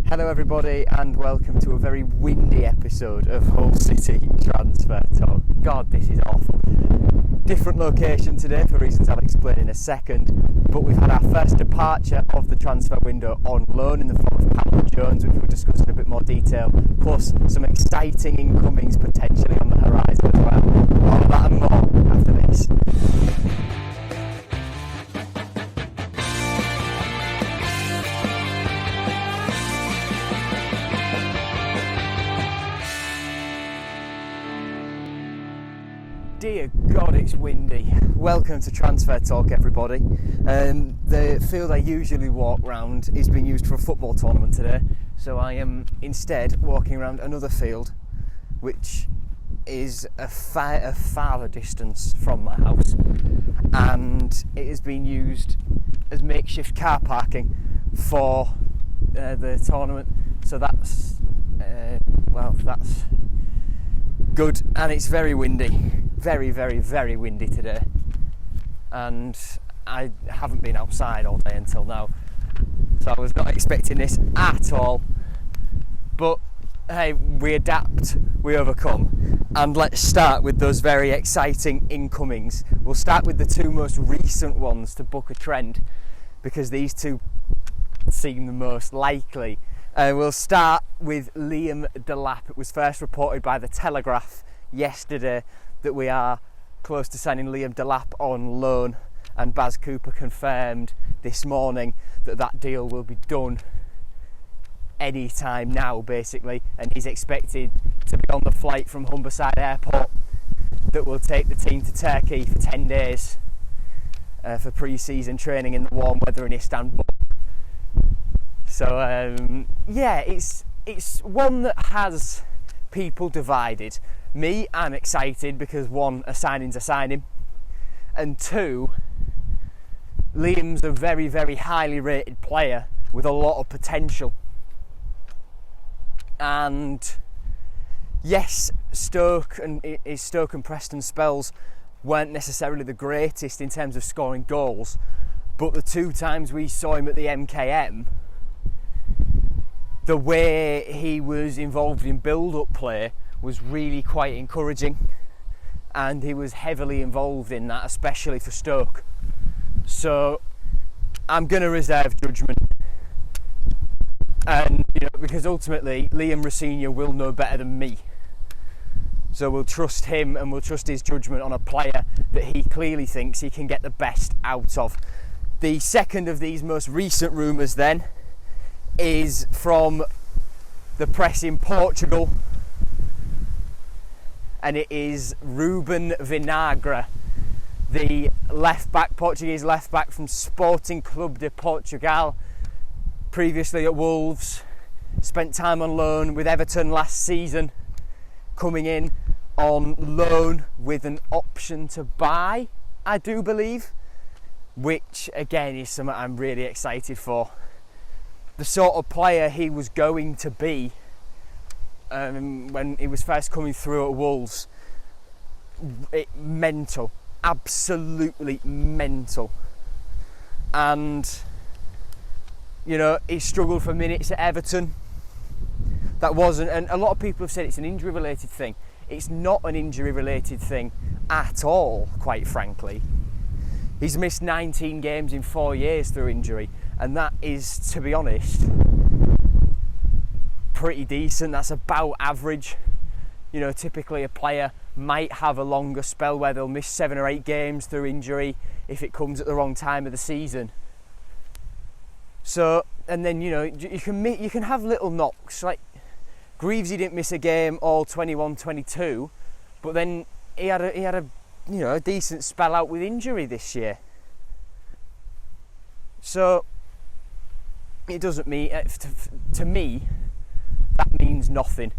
Hello everybody and welcome to a very windy episode of Hull City Transfer Talk. God, this is awful. Different location today for reasons I'll explain in a second, but we've had our first departure of the transfer window on loan in the form of Pat Jones, which we'll discuss in a bit more detail, plus some exciting incomings potentially on the horizon as well. All of that and more after this. Dear God, it's windy. Welcome to Transfer Talk, everybody. The field I usually walk round is being used for a football tournament today, so I am instead walking around another field, which is a farther distance from my house, and it has been used as makeshift car parking for the tournament. So that's good, and it's very windy. Very, very, very windy today, and I haven't been outside all day until now, so I was not expecting this at all. But hey, we adapt, we overcome, and let's start with those very exciting incomings. We'll start with the two most recent ones to buck a trend, because these two seem the most likely. We'll start with Liam Delap. It was first reported by The Telegraph yesterday that we are close to signing Liam Delap on loan, and Baz Cooper confirmed this morning that that deal will be done any time now, basically, and he's expected to be on the flight from Humberside Airport that will take the team to Turkey for 10 days for pre-season training in the warm weather in Istanbul. So it's one that has people divided. Me, I'm excited because one, a signing's a signing, and two, Liam's a very, very highly rated player with a lot of potential. And yes, Stoke and Preston spells weren't necessarily the greatest in terms of scoring goals, but the two times we saw him at the MKM, the way he was involved in build-up play was really quite encouraging, and he was heavily involved in that, especially for Stoke. So I'm going to reserve judgment, and because ultimately Liam Rosenior will know better than me, so we'll trust him and we'll trust his judgment on a player that he clearly thinks he can get the best out of. The second of these most recent rumours then is from the press in Portugal, and it is Ruben Vinagre, the Portuguese left back from Sporting Club de Portugal, previously at Wolves, spent time on loan with Everton last season, coming in on loan with an option to buy, I do believe, which again is something I'm really excited for. The sort of player he was going to be when he was first coming through at Wolves, mental, absolutely mental. And he struggled for minutes at Everton. That wasn't, and a lot of people have said it's an injury related thing. It's not an injury related thing at all, quite frankly. He's missed 19 games in 4 years through injury, and that is, to be honest, pretty decent. That's about average. Typically a player might have a longer spell where they'll miss 7 or 8 games through injury if it comes at the wrong time of the season. So, and then you can have little knocks, like Greavesy didn't miss a game all 21-22, but then he had a decent spell out with injury this year. So it doesn't mean, to me, that means nothing.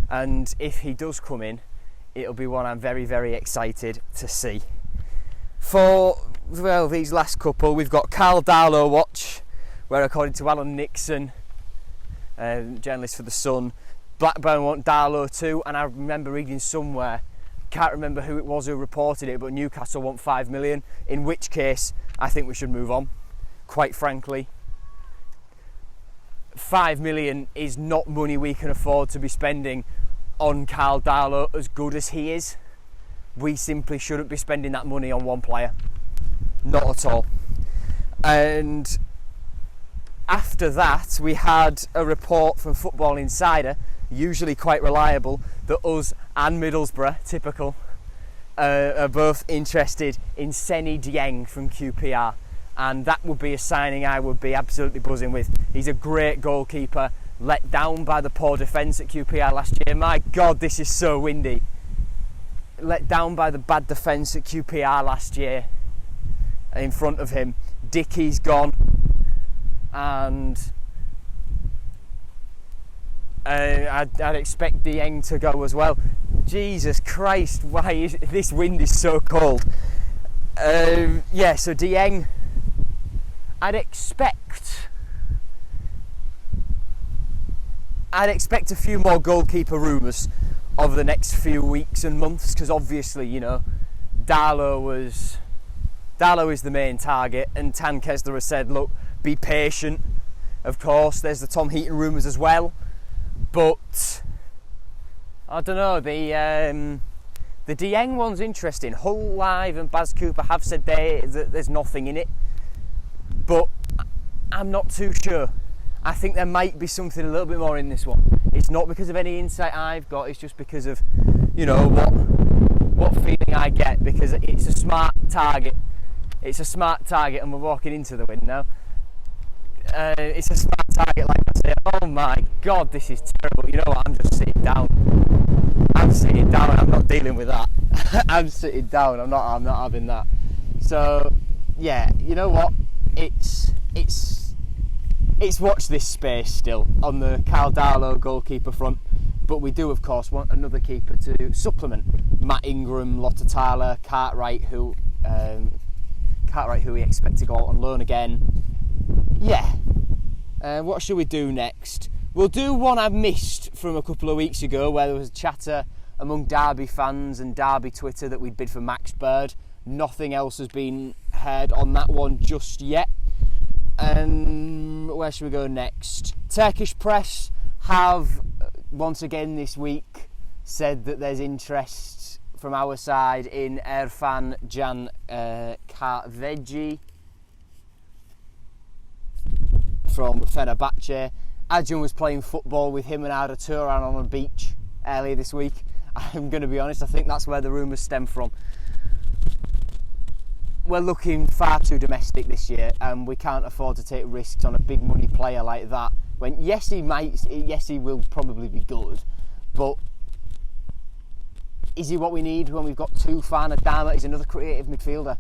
And if he does come in, it'll be one I'm very, very excited to see. For these last couple, we've got Carl Darlow watch, where according to Alan Nixon, journalist for The Sun, Blackburn want Darlow too, and I remember reading somewhere, can't remember who it was who reported it, but Newcastle want 5 million, in which case I think we should move on, quite frankly. 5 million is not money we can afford to be spending on Karl Darlow, as good as he is. We simply shouldn't be spending that money on one player. Not at all. And after that, we had a report from Football Insider, usually quite reliable, that us and Middlesbrough, typical, are both interested in Seny Dieng from QPR. And that would be a signing I would be absolutely buzzing with. He's a great goalkeeper, let down by the poor defence at QPR last year. My God, this is so windy. Let down by the bad defence at QPR last year. In front of him, Dickie's gone, and I'd expect Dieng to go as well. Jesus Christ, why is this wind is so cold? So Dieng, I'd expect a few more goalkeeper rumours over the next few weeks and months, because obviously, you know, Darlow is the main target, and Tan Kesler has said, look, be patient. Of course, there's the Tom Heaton rumours as well, but I don't know, the Dieng one's interesting. Hull Live and Baz Cooper have said that there's nothing in it, but I'm not too sure. I think there might be something a little bit more in this one. It's not because of any insight I've got, it's just because of, you know, what feeling I get, because it's a smart target. It's a smart target, and we're walking into the wind now. It's a smart target, like I say. Oh my God, this is terrible. You know what? I'm just sitting down. I'm not dealing with that. I'm sitting down. I'm not having that. So, yeah, you know what? It's watch this space still on the Karl Darlow goalkeeper front. But we do, of course, want another keeper to supplement Matt Ingram, Lotta Tyler, Cartwright, who we expect to go out on loan again. Yeah. What should we do next? We'll do one I've missed from a couple of weeks ago, where there was chatter among Derby fans and Derby Twitter that we'd bid for Max Bird. Nothing else has been heard on that one just yet. Where should we go next? Turkish press have once again this week said that there's interest from our side in Erfan Can Kahveci from Fenerbahce. Adjan was playing football with him and Arda Turan on a beach earlier this week. I'm going to be honest, I think that's where the rumours stem from. We're looking far too domestic this year, and we can't afford to take risks on a big money player like that. When yes he will probably be good, but is he what we need when we've got Tufan? Adama is another creative midfielder.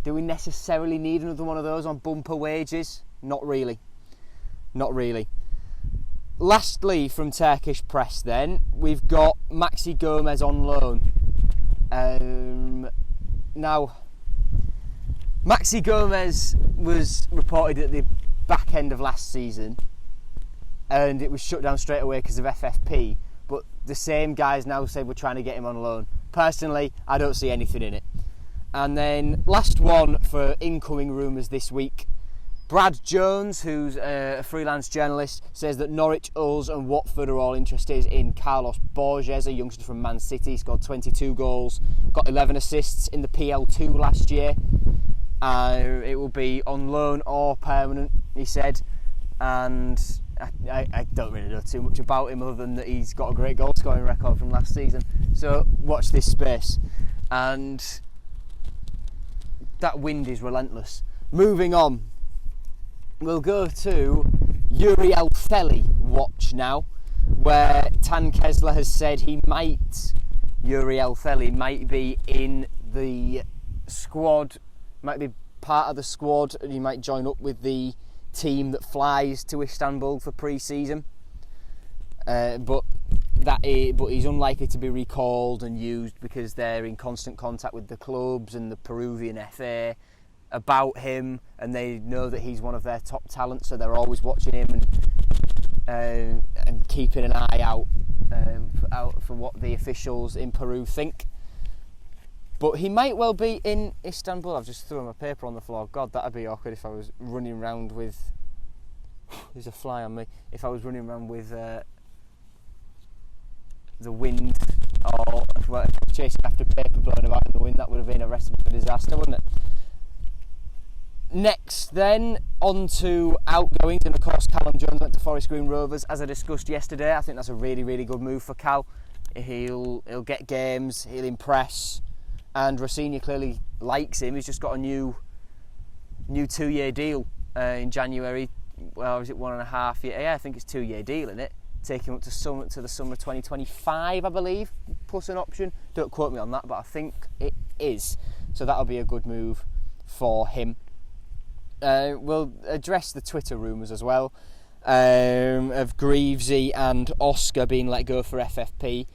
Do we necessarily need another one of those on bumper wages? Not really. Not really. Lastly, from Turkish press then, we've got Maxi Gomez on loan. Now, Maxi Gomez was reported at the back end of last season, and it was shut down straight away because of FFP, but the same guys now say we're trying to get him on loan. Personally, I don't see anything in it. And then last one for incoming rumours this week, Brad Jones, who's a freelance journalist, says that Norwich, Ulls and Watford are all interested in Carlos Borges, a youngster from Man City. He scored 22 goals, got 11 assists in the PL2 last year. It will be on loan or permanent, he said. And I don't really know too much about him other than that he's got a great goal scoring record from last season. So watch this space. And that wind is relentless. Moving on, we'll go to Yuri Elfeli watch now, where Tan Kesler has said Yuri Elfeli might be in the squad, might be part of the squad, and he might join up with the team that flies to Istanbul for pre-season. But he's unlikely to be recalled and used because they're in constant contact with the clubs and the Peruvian FA about him, and they know that he's one of their top talents, so they're always watching him and keeping an eye out for what the officials in Peru think. But he might well be in Istanbul. I've just thrown my paper on the floor. God, that'd be awkward if I was running around with there's a fly on me. If I was running around with the wind, or if I was chasing after paper blowing about in the wind, that would have been a recipe for disaster, wouldn't it? Next then, on to outgoings, and of course Callum Jones went to Forest Green Rovers, as I discussed yesterday. I think that's a really, really good move for Cal. He'll get games, he'll impress, and Rossignol clearly likes him. He's just got a new 2-year deal in January. Well, is it 1.5 year? Yeah, I think it's 2-year deal, isn't it? Taking him up to the summer of 2025, I believe, plus an option. Don't quote me on that, but I think it is. So that'll be a good move for him. We'll address the Twitter rumours as well, of Greavesy and Oscar being let go for FFP.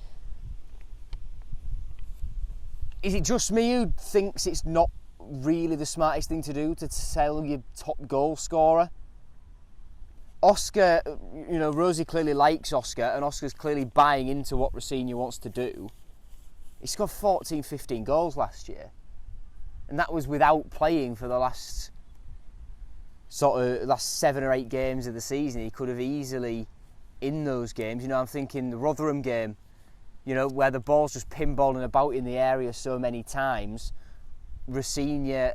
Is it just me who thinks it's not really the smartest thing to do to sell your top goal scorer? Oscar, Rosie clearly likes Oscar, and Oscar's clearly buying into what Rossignol wants to do. He scored 14, 15 goals last year, and that was without playing for the last 7 or 8 games of the season. He could have easily, in those games, I'm thinking the Rotherham game, where the ball's just pinballing about in the area so many times. Rossignol,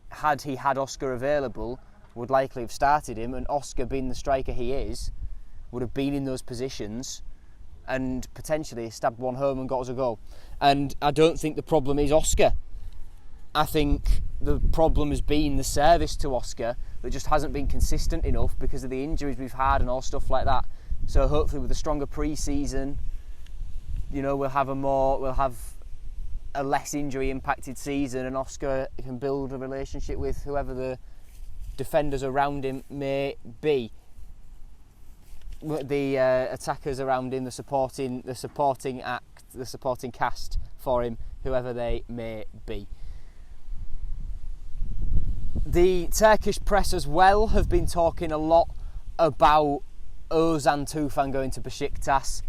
had he had Oscar available, would likely have started him, and Oscar, being the striker he is, would have been in those positions and potentially stabbed one home and got us a goal. And I don't think the problem is Oscar. I think the problem has been the service to Oscar that just hasn't been consistent enough because of the injuries we've had and all stuff like that. So hopefully with a stronger pre-season, we'll have a less injury impacted season, and Oscar can build a relationship with whoever the defenders around him may be, the attackers around him, the supporting cast for him, whoever they may be. The Turkish press as well have been talking a lot about Ozan Tufan going to Besiktas.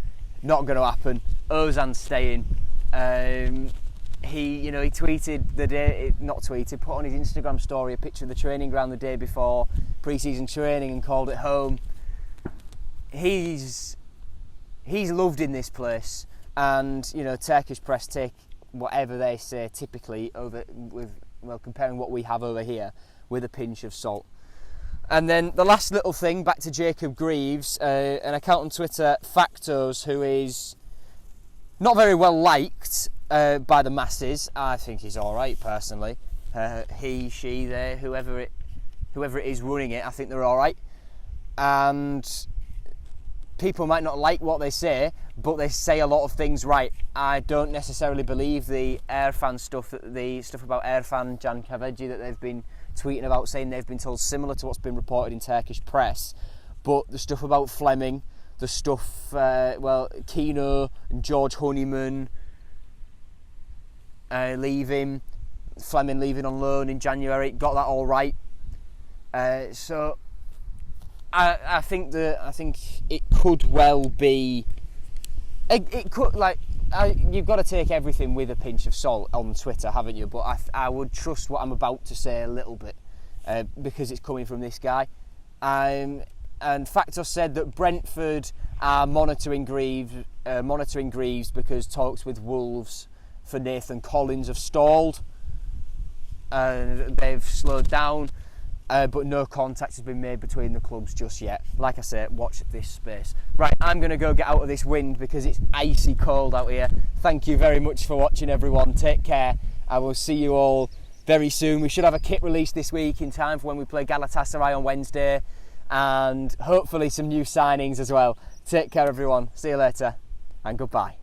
Not going to happen. Ozan's staying. He tweeted put on his Instagram story a picture of the training ground the day before pre-season training and called it home. He's loved in this place, and Turkish press take whatever they say typically comparing what we have over here with a pinch of salt. And then the last little thing, back to Jacob Greaves, an account on Twitter, Factos, who is not very well liked by the masses. I think he's all right personally. He, she, they, whoever it is running it, I think they're all right. And people might not like what they say, but they say a lot of things right. I don't necessarily believe the Erfan stuff, the stuff about Erfan Can Kahveci that they've been tweeting about, saying they've been told similar to what's been reported in Turkish press. But the stuff about Fleming, the stuff, Kino and George Honeyman leaving, Fleming leaving on loan in January, got that all right. So I think it could well be. It could, you've got to take everything with a pinch of salt on Twitter, haven't you? But I would trust what I'm about to say a little bit because it's coming from this guy. And Factos said that Brentford are monitoring Greaves because talks with Wolves for Nathan Collins have stalled. They've slowed down. But no contact has been made between the clubs just yet. Like I say, watch this space. Right, I'm going to go get out of this wind because it's icy cold out here. Thank you very much for watching, everyone. Take care. I will see you all very soon. We should have a kit release this week in time for when we play Galatasaray on Wednesday, and hopefully some new signings as well. Take care, everyone. See you later, and goodbye.